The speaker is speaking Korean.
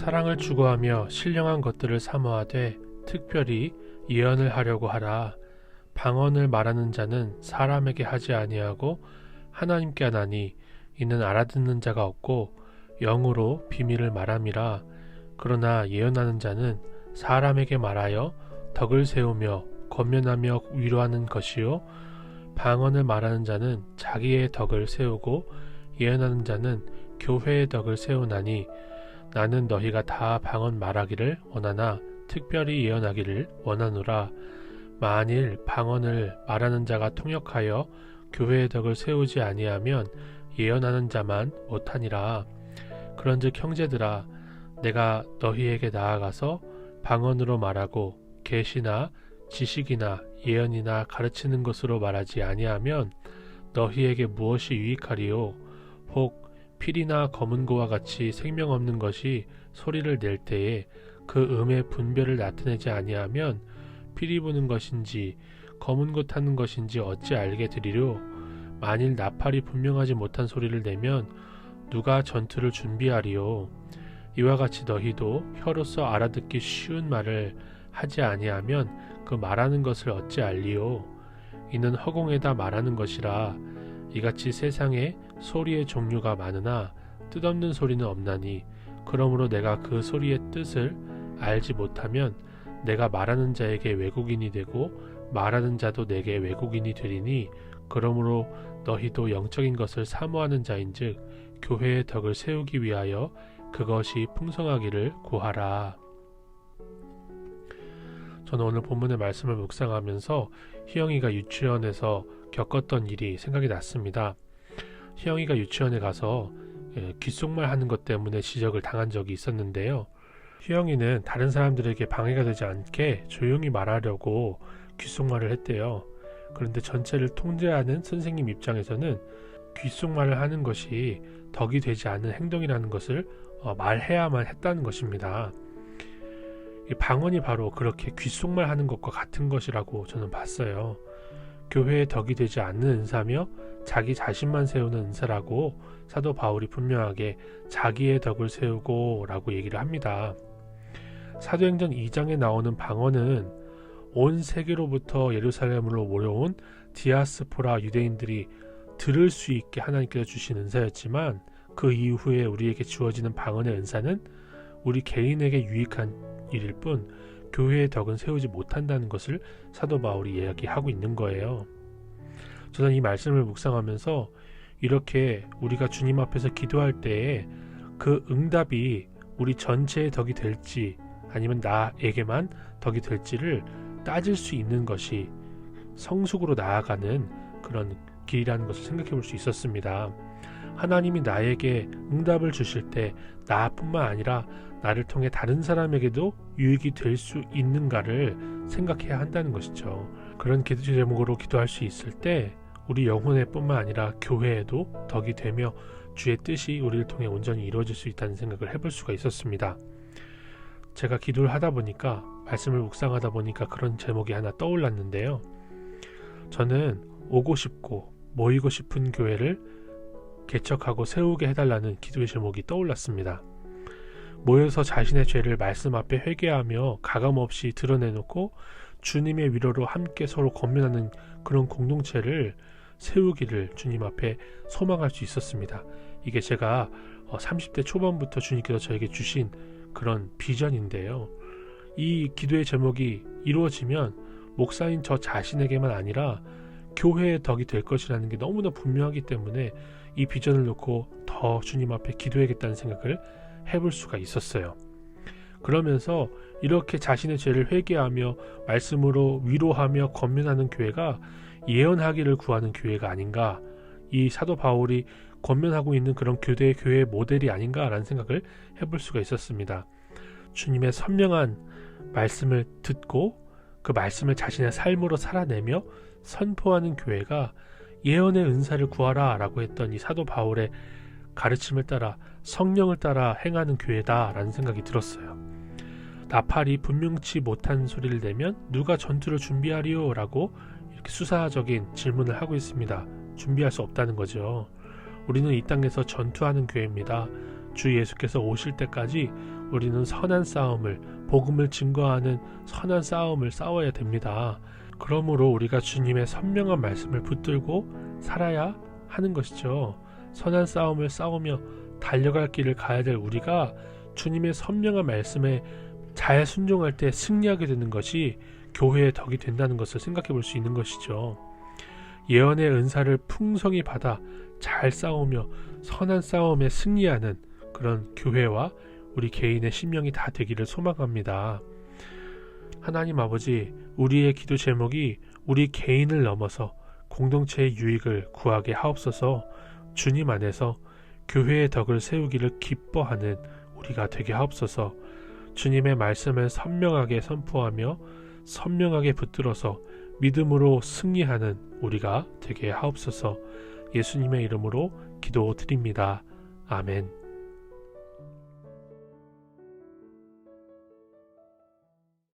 사랑을 추구하며 신령한 것들을 사모하되 특별히 예언을 하려고 하라. 방언을 말하는 자는 사람에게 하지 아니하고 하나님께 하나니 이는 알아듣는 자가 없고 영으로 비밀을 말함이라. 그러나 예언하는 자는 사람에게 말하여 덕을 세우며 권면하며 위로하는 것이요 방언을 말하는 자는 자기의 덕을 세우고 예언하는 자는 교회의 덕을 세우나니 나는 너희가 다 방언 말하기를 원하나 특별히 예언하기를 원하노라. 만일 방언을 말하는 자가 통역하여 교회의 덕을 세우지 아니하면 예언하는 자만 못하니라. 그런즉 형제들아, 내가 너희에게 나아가서 방언으로 말하고 계시나 지식이나 예언이나 가르치는 것으로 말하지 아니하면 너희에게 무엇이 유익하리요? 혹 필이나 검은고와 같이 생명 없는 것이 소리를 낼 때에 그 음의 분별을 나타내지 아니하면 필이 부는 것인지 검은고 타는 것인지 어찌 알게 되리요? 만일 나팔이 분명하지 못한 소리를 내면 누가 전투를 준비하리요? 이와 같이 너희도 혀로서 알아듣기 쉬운 말을 하지 아니하면 그 말하는 것을 어찌 알리요? 이는 허공에다 말하는 것이라. 이같이 세상에 소리의 종류가 많으나 뜻없는 소리는 없나니 그러므로 내가 그 소리의 뜻을 알지 못하면 내가 말하는 자에게 외국인이 되고 말하는 자도 내게 외국인이 되리니 그러므로 너희도 영적인 것을 사모하는 자인즉 교회의 덕을 세우기 위하여 그것이 풍성하기를 구하라. 저는 오늘 본문의 말씀을 묵상하면서 희영이가 유치원에서 겪었던 일이 생각이 났습니다. 희영이가 유치원에 가서 귓속말 하는 것 때문에 지적을 당한 적이 있었는데요. 희영이는 다른 사람들에게 방해가 되지 않게 조용히 말하려고 귓속말을 했대요. 그런데 전체를 통제하는 선생님 입장에서는 귓속말을 하는 것이 덕이 되지 않는 행동이라는 것을 말해야만 했다는 것입니다. 이 방언이 바로 그렇게 귓속말 하는 것과 같은 것이라고 저는 봤어요. 교회의 덕이 되지 않는 은사며 자기 자신만 세우는 은사라고 사도 바울이 분명하게 자기의 덕을 세우고 라고 얘기를 합니다. 사도행전 2장에 나오는 방언은 온 세계로부터 예루살렘으로 몰려온 디아스포라 유대인들이 들을 수 있게 하나님께서 주신 은사였지만 그 이후에 우리에게 주어지는 방언의 은사는 우리 개인에게 유익한 일일 뿐 교회의 덕은 세우지 못한다는 것을 사도 바울이 이야기하고 있는 거예요. 저는 이 말씀을 묵상하면서 이렇게 우리가 주님 앞에서 기도할 때에 그 응답이 우리 전체의 덕이 될지 아니면 나에게만 덕이 될지를 따질 수 있는 것이 성숙으로 나아가는 그런 길이라는 것을 생각해 볼 수 있었습니다. 하나님이 나에게 응답을 주실 때 나뿐만 아니라 나를 통해 다른 사람에게도 유익이 될 수 있는가를 생각해야 한다는 것이죠. 그런 기도 제목으로 기도할 수 있을 때 우리 영혼에 뿐만 아니라 교회에도 덕이 되며 주의 뜻이 우리를 통해 온전히 이루어질 수 있다는 생각을 해볼 수가 있었습니다. 제가 기도를 하다 보니까 말씀을 묵상하다 보니까 그런 제목이 하나 떠올랐는데요. 저는 오고 싶고 모이고 싶은 교회를 개척하고 세우게 해달라는 기도의 제목이 떠올랐습니다. 모여서 자신의 죄를 말씀 앞에 회개하며 가감없이 드러내놓고 주님의 위로로 함께 서로 권면하는 그런 공동체를 세우기를 주님 앞에 소망할 수 있었습니다. 이게 제가 30대 초반부터 주님께서 저에게 주신 그런 비전인데요. 이 기도의 제목이 이루어지면 목사인 저 자신에게만 아니라 교회의 덕이 될 것이라는 게 너무나 분명하기 때문에 이 비전을 놓고 더 주님 앞에 기도해야겠다는 생각을 해볼 수가 있었어요. 그러면서 이렇게 자신의 죄를 회개하며 말씀으로 위로하며 권면하는 교회가 예언하기를 구하는 교회가 아닌가, 이 사도 바울이 권면하고 있는 그런 교회의 모델이 아닌가라는 생각을 해볼 수가 있었습니다. 주님의 선명한 말씀을 듣고 그 말씀을 자신의 삶으로 살아내며 선포하는 교회가 예언의 은사를 구하라 라고 했던 이 사도 바울의 가르침을 따라 성령을 따라 행하는 교회다라는 생각이 들었어요. 나팔이 분명치 못한 소리를 내면 누가 전투를 준비하리요? 라고 이렇게 수사적인 질문을 하고 있습니다. 준비할 수 없다는 거죠. 우리는 이 땅에서 전투하는 교회입니다. 주 예수께서 오실 때까지 우리는 선한 싸움을, 복음을 증거하는 선한 싸움을 싸워야 됩니다. 그러므로 우리가 주님의 선명한 말씀을 붙들고 살아야 하는 것이죠. 선한 싸움을 싸우며 달려갈 길을 가야 될 우리가 주님의 선명한 말씀에 잘 순종할 때 승리하게 되는 것이 교회의 덕이 된다는 것을 생각해 볼 수 있는 것이죠. 예언의 은사를 풍성히 받아 잘 싸우며 선한 싸움에 승리하는 그런 교회와 우리 개인의 심령이 다 되기를 소망합니다. 하나님 아버지, 우리의 기도 제목이 우리 개인을 넘어서 공동체의 유익을 구하게 하옵소서. 주님 안에서 교회의 덕을 세우기를 기뻐하는 우리가 되게 하옵소서. 주님의 말씀을 선명하게 선포하며 선명하게 붙들어서 믿음으로 승리하는 우리가 되게 하옵소서. 예수님의 이름으로 기도드립니다. 아멘.